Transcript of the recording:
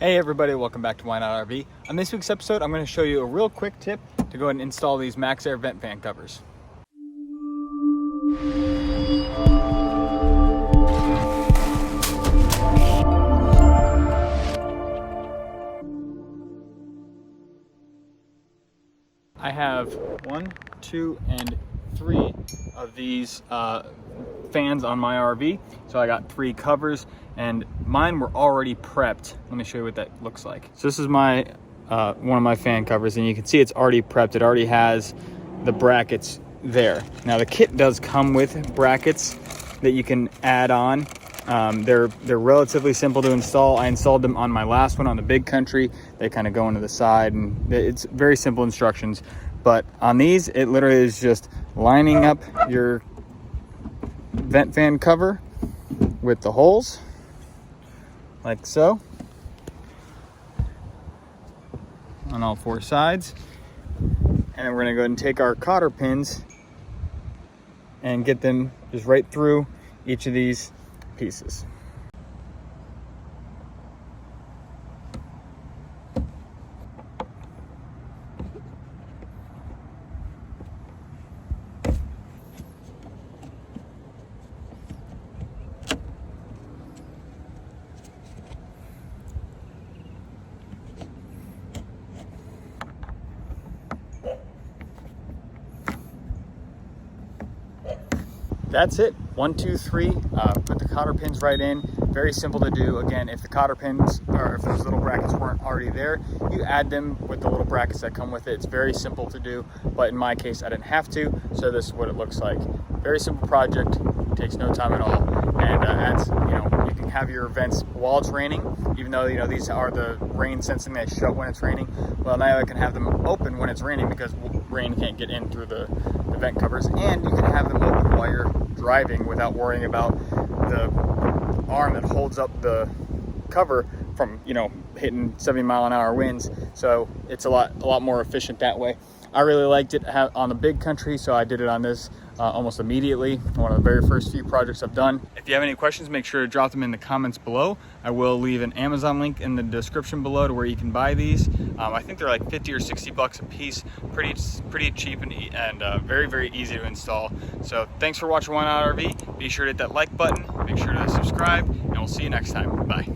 Hey everybody, welcome back to Why Not RV. On this week's episode, I'm going to show you a real quick tip to go ahead and install these Maxxair Vent fan covers. I have 1, 2, and 3 of these fans on my RV. So I got 3 covers and mine were already prepped. Let me show you what that looks like. So this is my one of my fan covers, and you can see it's already prepped. It already has the brackets there. Now the kit does come with brackets that you can add on. They're relatively simple to install. I installed them on my last one on the Big Country. They kind of go into the side, and it's very simple instructions. But on these, it literally is just lining up your vent fan cover with the holes, like so, on all 4 sides. And then we're gonna go ahead and take our cotter pins and get them just right through each of these pieces. That's it. 1, 2, 3. Put the cotter pins right in. Very simple to do. Again, if the cotter pins or if those little brackets weren't already there, you add them with the little brackets that come with it. It's very simple to do, but in my case, I didn't have to. So this is what it looks like. Very simple project. Takes no time at all, and adds. You can have your vents while it's raining. Even though these are the rain sensing, they shut when it's raining. Well, now I can have them open when it's raining because rain can't get in through the vent covers, and you can have them open while you're driving without worrying about the arm that holds up the cover from hitting 70-mile-an-hour winds. So it's a lot more efficient that way. I really liked it on the Big Country, so I did it on this almost immediately. One of the very first few projects I've done. If you have any questions, make sure to drop them in the comments below. I will leave an Amazon link in the description below to where you can buy these. I think they're like 50 or 60 bucks a piece. Pretty cheap and very, very easy to install. So thanks for watching Why Not RV. Be sure to hit that like button, make sure to subscribe, and we'll see you next time. Bye.